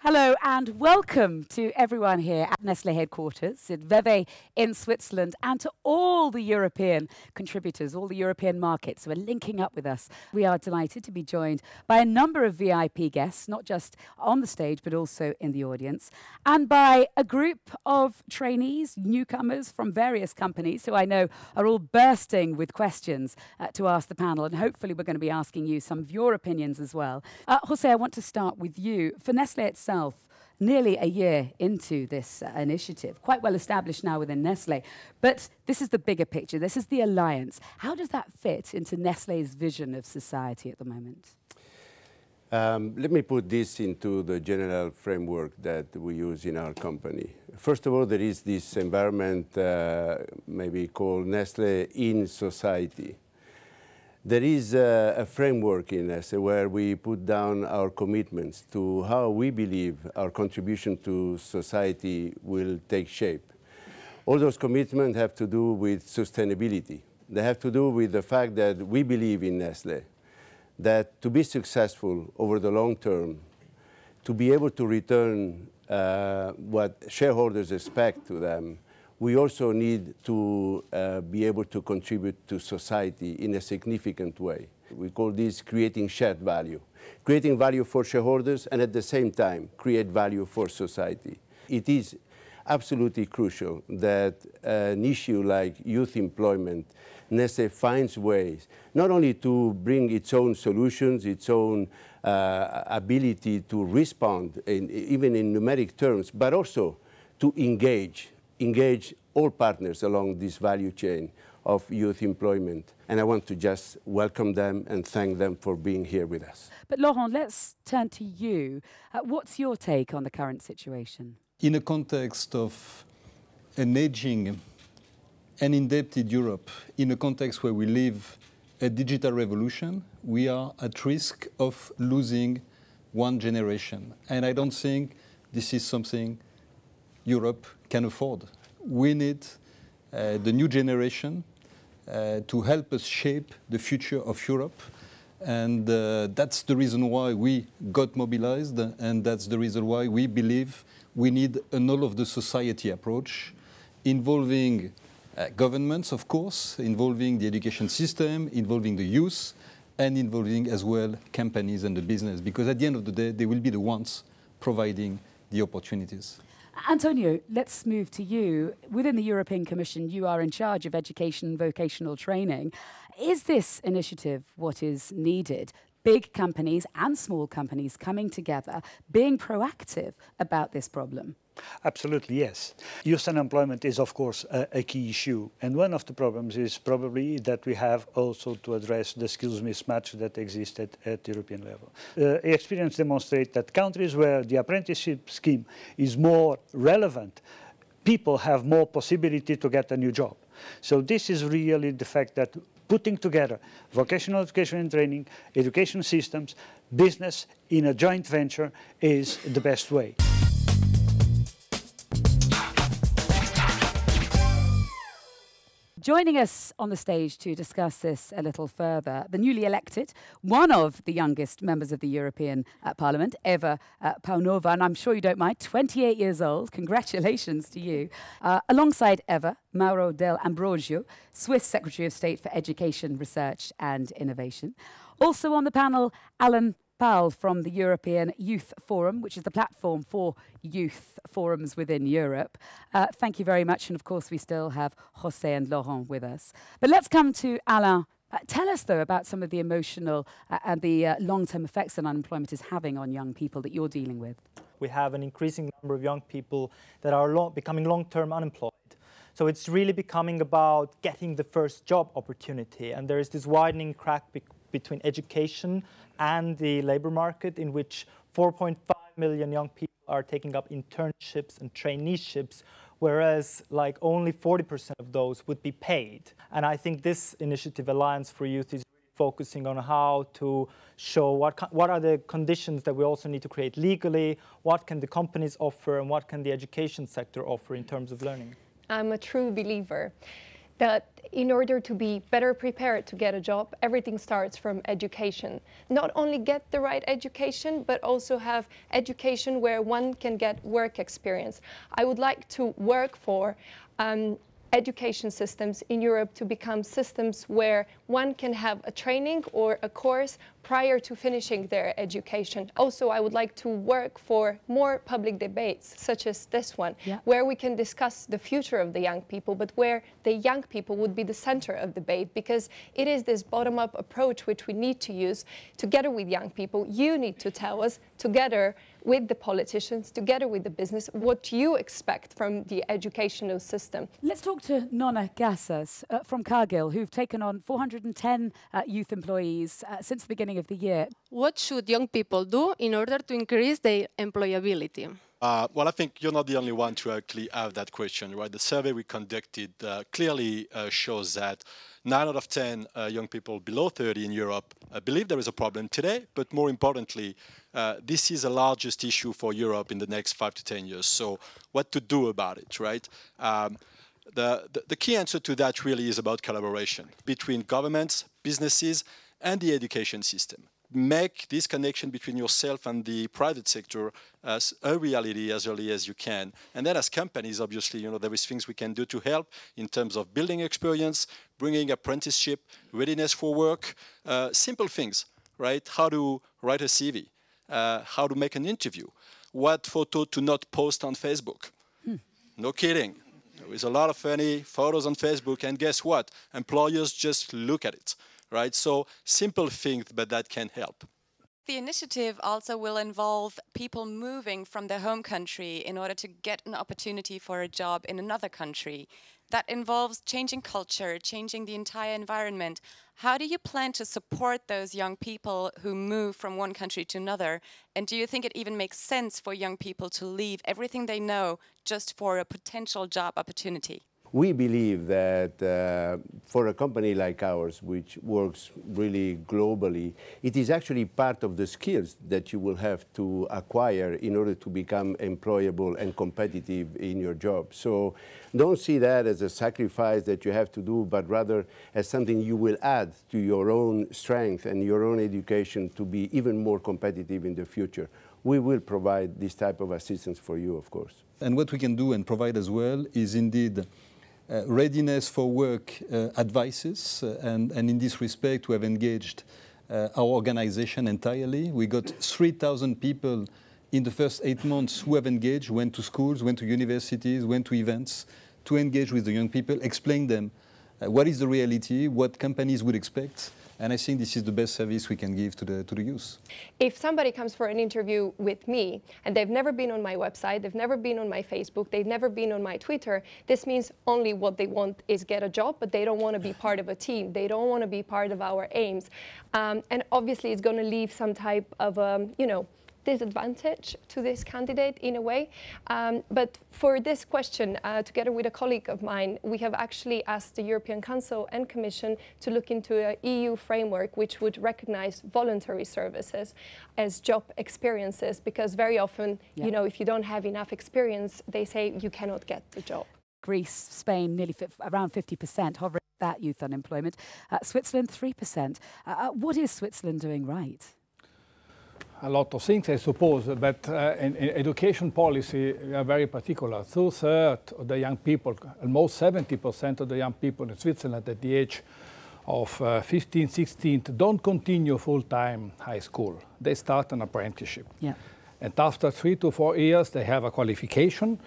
Hello and welcome to everyone here at Nestllé headquarters in Vevey in Switzerland, and to all the European contributors, all the European markets who are linking up with us. We are delighted to be joined by a number of VIP guests, not just on the stage but also in the audience, and by a group of trainees, newcomers from various companies who I know are all bursting with questions to ask the panel, and hopefully we're going to be asking you some of your opinions as well. Jose, I want to start with you. For Nestllé itself, nearly a year into this initiative, quite well established now within Nestllé, but this is the bigger picture, this is the alliance. How does that fit into Nestlé's vision of society at the moment? Let me put this into the general framework that we use in our company. First of all, there is this environment maybe called Nestllé in society. There is a framework in Nestllé where we put down our commitments to how we believe our contribution to society will take shape. All those commitments have to do with sustainability. They have to do with the fact that we believe in Nestllé, that to be successful over the long term, to be able to return what shareholders expect to them, we also need to be able to contribute to society in a significant way. We call this creating shared value. Creating value for shareholders and at the same time create value for society. It is absolutely crucial that an issue like youth employment, Nestllé finds ways not only to bring its own solutions, its own ability to respond, even in numeric terms, but also to engage all partners along this value chain of youth employment. And I want to just welcome them and thank them for being here with us. But Laurent, let's turn to you. What's your take on the current situation? In a context of an aging and indebted Europe, in a context where we live a digital revolution, we are at risk of losing one generation. And I don't think this is something Europe can afford. We need the new generation to help us shape the future of Europe. And that's the reason why we got mobilized, and that's the reason why we believe we need an all-of-the-society approach involving governments, of course, involving the education system, involving the youth, and involving as well companies and the business, because at the end of the day, they will be the ones providing the opportunities. Antonio, let's move to you. Within the European Commission, you are in charge of education and vocational training. Is this initiative what is needed? Big companies and small companies coming together, being proactive about this problem? Absolutely, yes. Youth unemployment is, of course, a key issue. And one of the problems is probably that we have also to address the skills mismatch that existed at the European level. Experience demonstrates that countries where the apprenticeship scheme is more relevant, people have more possibility to get a new job. So this is really the fact that putting together vocational education and training, education systems, business in a joint venture is the best way. Joining us on the stage to discuss this a little further, the newly elected, one of the youngest members of the European Parliament, Eva Paunova, and I'm sure you don't mind, 28 years old. Congratulations to you. Alongside Eva, Mauro Del Ambrogio, Swiss Secretary of State for Education, Research and Innovation. Also on the panel, Alan Paul from the European Youth Forum, which is the platform for youth forums within Europe. Thank you very much. And of course, we still have Jose and Laurent with us. But let's come to Alain. Tell us, though, about some of the emotional and the long-term effects that unemployment is having on young people that you're dealing with. We have an increasing number of young people that are becoming long-term unemployed. So it's really becoming about getting the first job opportunity. And there is this widening crack between education and the labor market, in which 4.5 million young people are taking up internships and traineeships, whereas like only 40% of those would be paid. And I think this initiative, Alliance for Youth, is really focusing on how to show what are the conditions that we also need to create legally, what can the companies offer, and what can the education sector offer in terms of learning. I'm a true believer that in order to be better prepared to get a job, everything starts from education. Not only get the right education, but also have education where one can get work experience. I would like to work for education systems in Europe to become systems where one can have a training or a course prior to finishing their education. Also, I would like to work for more public debates, such as this one, where we can discuss the future of the young people, but where the young people would be the center of debate, because it is this bottom-up approach which we need to use together with young people. You need to tell us, together with the politicians, together with the business, what you expect from the educational system. Let's talk to Nona Gassas from Cargill, who've taken on 410 youth employees since the beginning of the year. What should young people do in order to increase their employability? Well, I think you're not the only one to actually have that question, right? The survey we conducted clearly shows that 9 out of 10 young people below 30 in Europe believe there is a problem today, but more importantly, this is the largest issue for Europe in the next 5 to 10 years. So what to do about it, right? The key answer to that really is about collaboration between governments, businesses, and the education system. Make this connection between yourself and the private sector as a reality as early as you can. And then as companies, obviously, there is things we can do to help in terms of building experience, bringing apprenticeship, readiness for work, simple things, right? How to write a CV, how to make an interview, what photo to not post on Facebook. No kidding. There is a lot of funny photos on Facebook, and guess what? Employers just look at it. Right? So simple things, but that can help. The initiative also will involve people moving from their home country in order to get an opportunity for a job in another country. That involves changing culture, changing the entire environment. How do you plan to support those young people who move from one country to another? And do you think it even makes sense for young people to leave everything they know just for a potential job opportunity? We believe that for a company like ours, which works really globally, it is actually part of the skills that you will have to acquire in order to become employable and competitive in your job. So don't see that as a sacrifice that you have to do, but rather as something you will add to your own strength and your own education to be even more competitive in the future. We will provide this type of assistance for you, of course. And what we can do and provide as well is indeed readiness for work advices, and in this respect we have engaged our organization entirely. We got 3,000 people in the first 8 months who have engaged, went to schools, went to universities, went to events to engage with the young people, explain them what is the reality, what companies would expect. And I think this is the best service we can give to the youth. If somebody comes for an interview with me and they've never been on my website, they've never been on my Facebook, they've never been on my Twitter, this means only what they want is get a job, but they don't want to be part of a team. They don't want to be part of our aims. And obviously it's going to leave some type of, disadvantage to this candidate in a way. But for this question, together with a colleague of mine, we have actually asked the European Council and Commission to look into an EU framework which would recognize voluntary services as job experiences, because very often, if you don't have enough experience, they say you cannot get the job. Greece, Spain, nearly around 50%, hovering at that youth unemployment. Switzerland, 3%. What is Switzerland doing right? A lot of things, I suppose, but in education policy, we are very particular. 2/3 of the young people, almost 70% of the young people in Switzerland at the age of 15, 16, don't continue full-time high school. They start an apprenticeship. Yeah. And after 3 to 4 years, they have a qualification,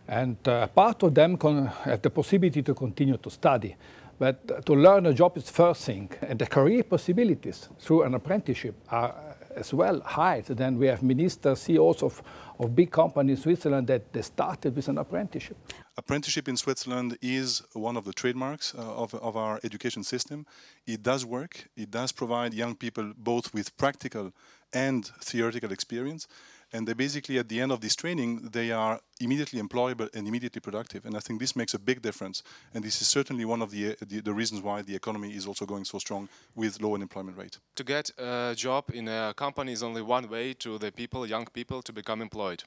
and part of them have the possibility to continue to study. But to learn a job is the first thing, and the career possibilities through an apprenticeship are as well high. Then we have ministers, CEOs of big companies in Switzerland that they started with an apprenticeship. Apprenticeship in Switzerland is one of the trademarks of our education system. It does work. It does provide young people both with practical and theoretical experience. And they basically, at the end of this training, they are immediately employable and immediately productive. And I think this makes a big difference. And this is certainly one of the reasons why the economy is also going so strong with low unemployment rate. To get a job in a company is only one way to the people, young people, to become employed.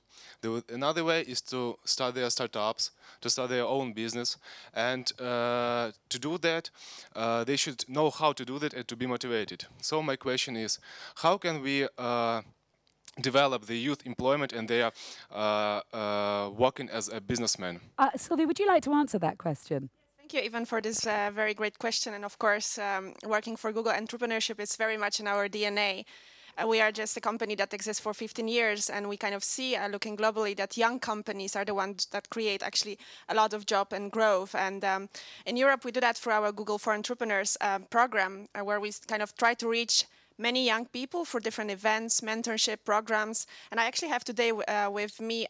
Another way is to start their startups, to start their own business. And to do that, they should know how to do that and to be motivated. So my question is, how can we develop the youth employment and they are working as a businessman? Sylvie, would you like to answer that question? Thank you, Ivan, for this very great question. And of course, working for Google entrepreneurship is very much in our DNA. We are just a company that exists for 15 years, and we kind of see, looking globally, that young companies are the ones that create actually a lot of job and growth. And in Europe, we do that through our Google for Entrepreneurs program, where we kind of try to reach many young people for different events, mentorship programs. And I actually have today with me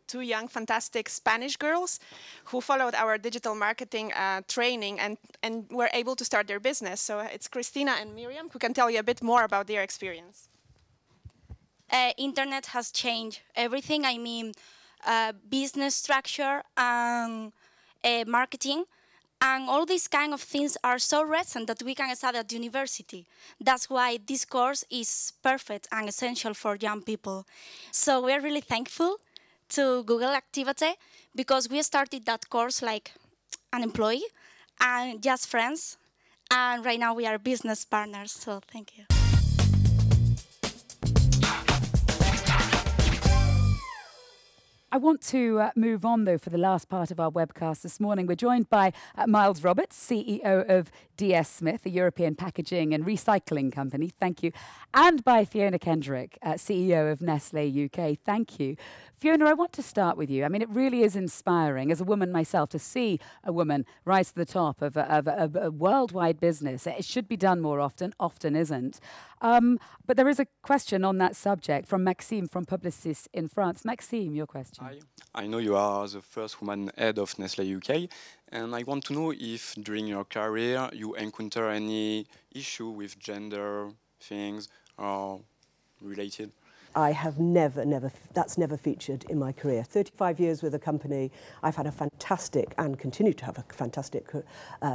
two young, fantastic Spanish girls who followed our digital marketing training and were able to start their business. So it's Christina and Miriam who can tell you a bit more about their experience. Internet has changed everything. I mean, business structure and marketing. And all these kind of things are so recent that we can start at university. That's why this course is perfect and essential for young people. So we're really thankful to Google Activate because we started that course like an employee and just friends. And right now we are business partners, so thank you. I want to move on, though, for the last part of our webcast this morning. We're joined by Miles Roberts, CEO of DS Smith, a European packaging and recycling company. Thank you. And by Fiona Kendrick, CEO of Nestllé UK. Thank you. Fiona, I want to start with you. I mean, it really is inspiring, as a woman myself, to see a woman rise to the top of a worldwide business. It should be done more often isn't. But there is a question on that subject from Maxime from Publicis in France. Maxime, your question. Hi. I know you are the first woman head of Nestllé UK, and I want to know if during your career you encounter any issue with gender things or related. I have that's never featured in my career. 35 years with a company, I've had a fantastic and continue to have a fantastic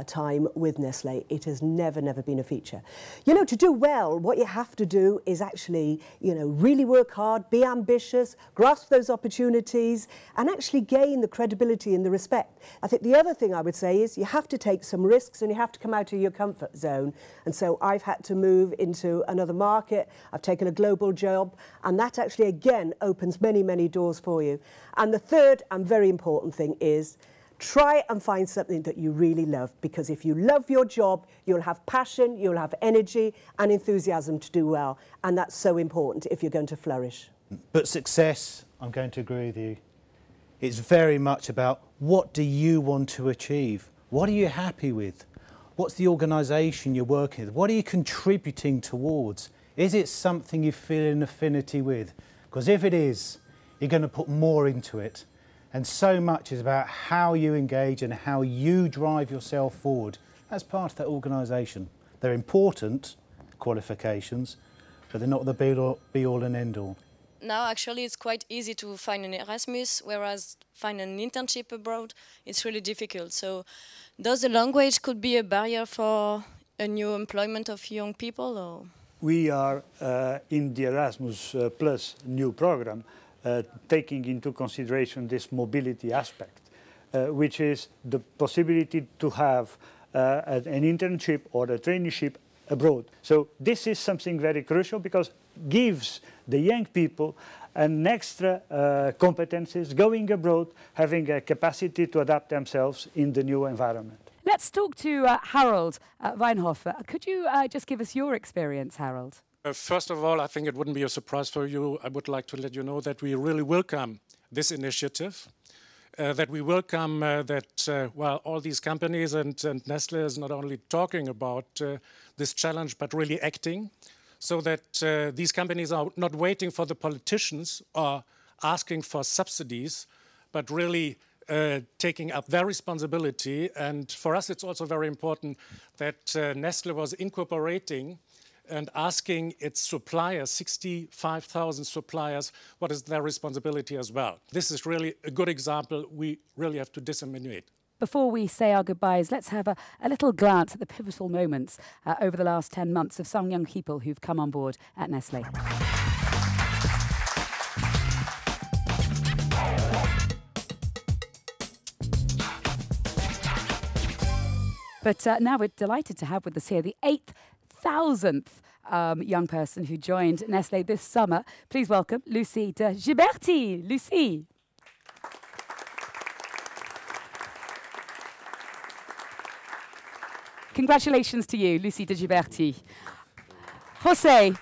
time with Nestllé. It has never been a feature. You know, to do well, what you have to do is actually, you know, really work hard, be ambitious, grasp those opportunities, and actually gain the credibility and the respect. I think the other thing I would say is you have to take some risks and you have to come out of your comfort zone. And so I've had to move into another market. I've taken a global job. And that actually, again, opens many doors for you. And the third and very important thing is try and find something that you really love. Because if you love your job, you'll have passion, you'll have energy and enthusiasm to do well. And that's so important if you're going to flourish. But success, I'm going to agree with you, it's very much about what do you want to achieve? What are you happy with? What's the organisation you're working with? What are you contributing towards? Is it something you feel an affinity with? Because if it is, you're going to put more into it. And so much is about how you engage and how you drive yourself forward as part of that organisation. They're important qualifications, but they're not the be-all and end-all. Now, actually, it's quite easy to find an Erasmus, whereas find an internship abroad, it's really difficult. So does the language could be a barrier for a new employment of young people? Or? We are in the Erasmus Plus new program taking into consideration this mobility aspect, which is the possibility to have an internship or a traineeship abroad. So this is something very crucial because it gives the young people an extra competencies going abroad, having a capacity to adapt themselves in the new environment. Let's talk to Harold Weinhofer. Could you just give us your experience, Harold? First of all, I think it wouldn't be a surprise for you. I would like to let you know that we really welcome this initiative, that we welcome that, well, all these companies and Nestllé is not only talking about this challenge, but really acting, so that these companies are not waiting for the politicians or asking for subsidies, but really taking up their responsibility. And for us, it's also very important that Nestllé was incorporating and asking its suppliers, 65,000 suppliers, what is their responsibility as well. This is really a good example we really have to disseminate. Before we say our goodbyes, let's have a little glance at the pivotal moments over the last 10 months of some young people who've come on board at Nestlé. But now we're delighted to have with us here the 8,000th young person who joined Nestlé this summer. Please welcome Lucie de Giberti. Lucie. Congratulations to you, Lucie de Giberti. José.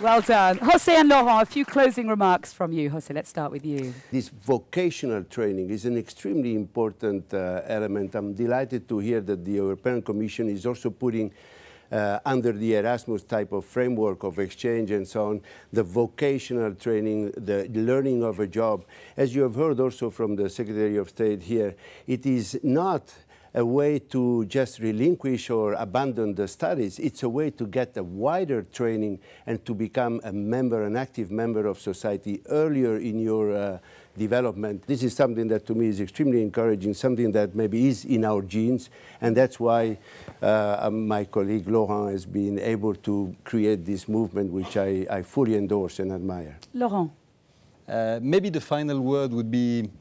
Well done. José and Laurent, a few closing remarks from you. José, let's start with you. This vocational training is an extremely important element. I'm delighted to hear that the European Commission is also putting under the Erasmus type of framework of exchange and so on, the vocational training, the learning of a job. As you have heard also from the Secretary of State here, it is not a way to just relinquish or abandon the studies. It's a way to get a wider training and to become a member, an active member of society earlier in your development. This is something that to me is extremely encouraging, something that maybe is in our genes, and that's why my colleague Laurent has been able to create this movement, which I fully endorse and admire. Laurent. Maybe the final word would be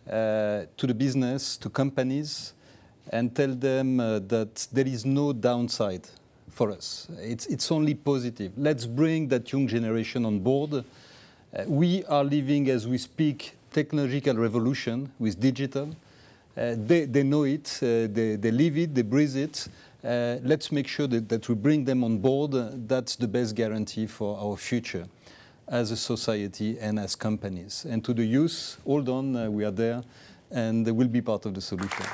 to the business, to companies, and tell them that there is no downside for us. It's only positive. Let's bring that young generation on board. We are living, as we speak, technological revolution with digital. They know it, they live it, they breathe it. Let's make sure that we bring them on board. That's the best guarantee for our future as a society and as companies. And to the youth, hold on, we are there, and they will be part of the solution.